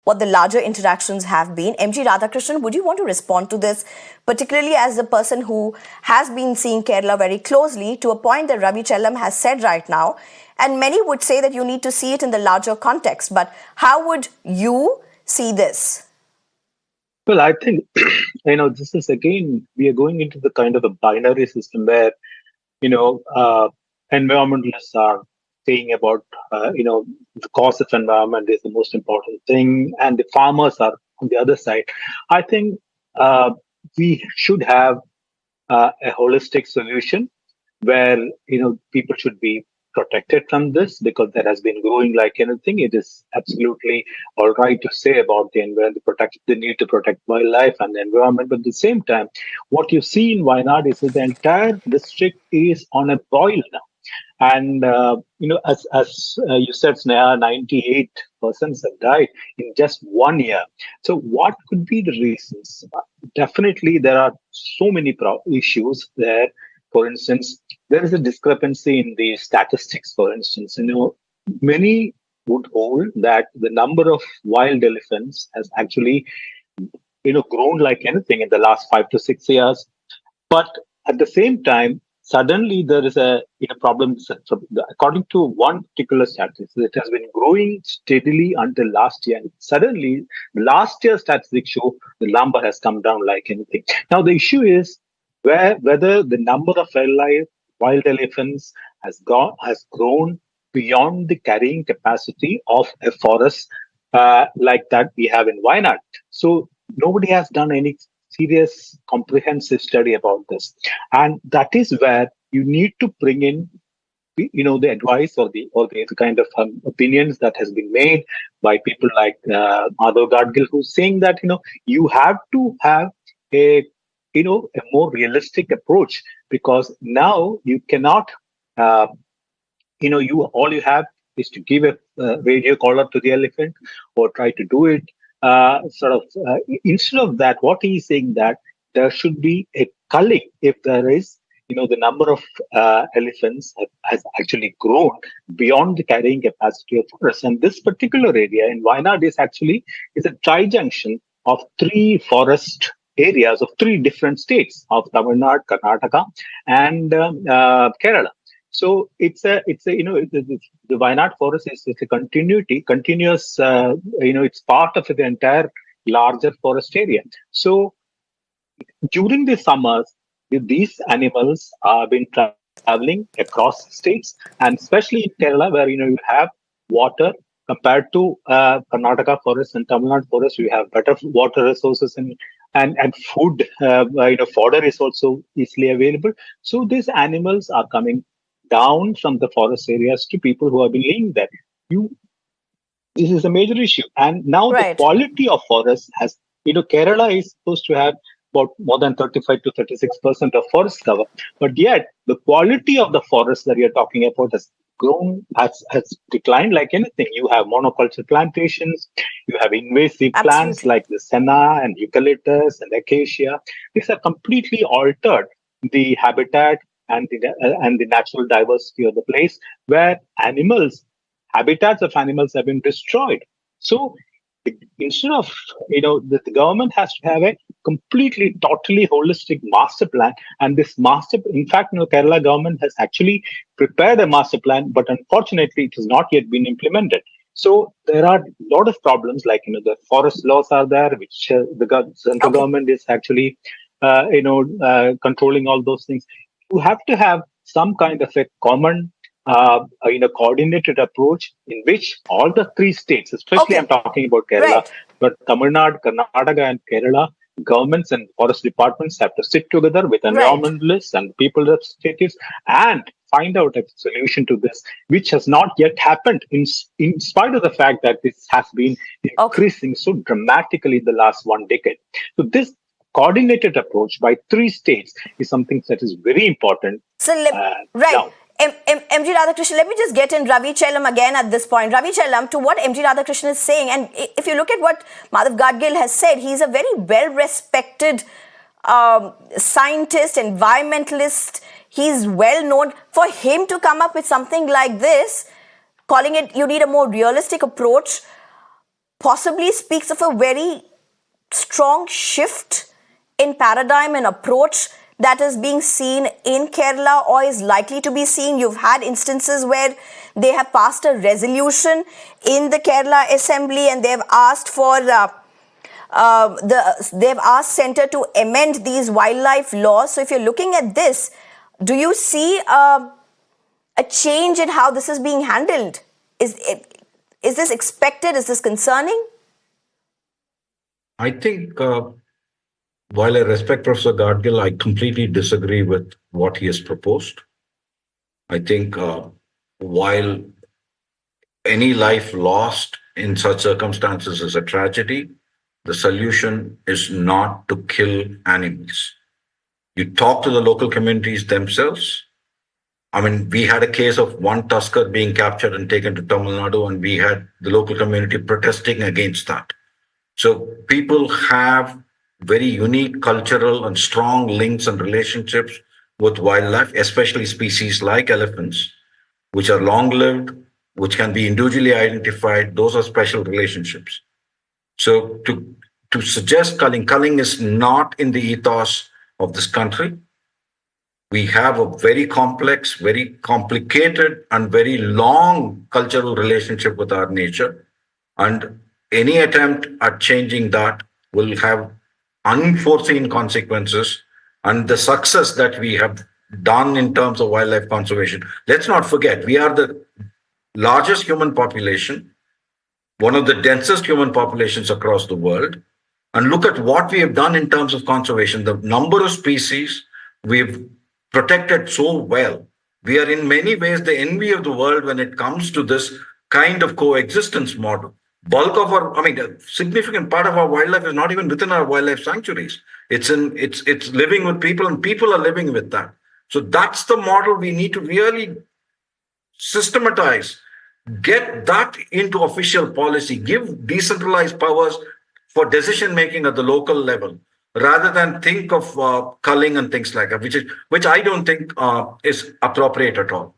what the larger interactions have been. M.G. Radhakrishnan, would you want to respond to this, particularly as the person who has been seeing Kerala very closely, to a point that Ravi Chellam has said right now? And many would say that you need to see it in the larger context. But how would you see this? Well, I think, this is again, we are going into the kind of a binary system where, environmentalists are saying about, the cause of environment is the most important thing, and the farmers are on the other side. I think we should have a holistic solution where, people should be protected from this, because that has been growing like anything. It is absolutely all right to say about the environment, the need to protect wildlife and the environment. But at the same time, what you see in Wayanad is that the entire district is on a boil now. And, as you said, Sneha, 98 persons have died in just 1 year. So what could be the reasons? Definitely, there are so many issues there. For instance, there is a discrepancy in the statistics. For instance, many would hold that the number of wild elephants has actually, grown like anything in the last 5 to 6 years. But at the same time, suddenly there is a problem. According to one particular statistic, it has been growing steadily until last year. And suddenly, last year's statistics show the number has come down like anything. Now, the issue is whether the number of wild elephants has grown beyond the carrying capacity of a forest like that we have in Wayanad. So nobody has done any serious, comprehensive study about this, and that is where you need to bring in, the advice or the kind of opinions that has been made by people like Rahul Gandhi, who's saying that you have to have a more realistic approach, because now you cannot, all you have is to give a radio collar to the elephant or try to do it. Instead of that, what he is saying that there should be a culling if there is, the number of elephants has actually grown beyond the carrying capacity of forests. And this particular area in Wayanad is a tri-junction of 3 forest areas of 3 different states of Tamil Nadu, Karnataka, and Kerala. So it's the Wayanad forest is a continuous, it's part of the entire larger forest area. So during the summers, these animals have been traveling across states, and especially in Kerala, where you have water compared to Karnataka forest and Tamil Nadu forest. We have better water resources and food, fodder is also easily available. So these animals are coming down from the forest areas to people who have been living there. This is a major issue. And now the quality of forest has, Kerala is supposed to have about more than 35 to 36% of forest cover. But yet the quality of the forest that you're talking about has declined like anything. You have monoculture plantations, you have invasive plants like the senna and eucalyptus and acacia. These are completely altered the habitat and the natural diversity of the place, where habitats of animals have been destroyed. So instead of, the government has to have a completely, totally holistic master plan. And this in fact, Kerala government has actually prepared a master plan, but unfortunately, it has not yet been implemented. So there are a lot of problems, like, the forest laws are there, which the central government is actually, controlling all those things. You have to have some kind of a common, coordinated approach in which all the 3 states, especially I'm talking about Kerala, but Tamil Nadu, Karnataka, and Kerala, governments and forest departments have to sit together with environmentalists and people representatives and find out a solution to this, which has not yet happened in spite of the fact that this has been increasing so dramatically in the last 1 decade. So this coordinated approach by 3 states is something that is very important. So, M.G. Radhakrishnan, let me just get in Ravi Chellam again at this point. Ravi Chellam, to what M.G. Radhakrishnan is saying, and if you look at what Madhav Gadgil has said, he's a very well-respected scientist, environmentalist. He's well known. For him to come up with something like this, calling it, you need a more realistic approach, possibly speaks of a very strong shift in paradigm and approach that is being seen in Kerala or is likely to be seen. You've had instances where they have passed a resolution in the Kerala Assembly and they've asked for they've asked Centre to amend these wildlife laws. So if you're looking at this, do you see a change in how this is being handled? Is this expected? Is this concerning? I think while I respect Professor Gadgil, I completely disagree with what he has proposed. I think while any life lost in such circumstances is a tragedy, the solution is not to kill animals. You talk to the local communities themselves. I mean, we had a case of one tusker being captured and taken to Tamil Nadu, and we had the local community protesting against that. So people have very unique cultural and strong links and relationships with wildlife, especially species like elephants, which are long-lived, which can be individually identified. Those are special relationships. So to suggest culling is not in the ethos of this country. We have a very complex, very complicated, and very long cultural relationship with our nature. And any attempt at changing that will have unforeseen consequences. And the success that we have done in terms of wildlife conservation, let's not forget, we are the largest human population, one of the densest human populations across the world. And look at what we have done in terms of conservation. The number of species we've protected so well. We are in many ways the envy of the world when it comes to this kind of coexistence model. Bulk of a significant part of our wildlife is not even within our wildlife sanctuaries. It's living with people, and people are living with that. So that's the model we need to really systematize, get that into official policy, give decentralized powers for decision making at the local level, rather than think of culling and things like that, which I don't think is appropriate at all.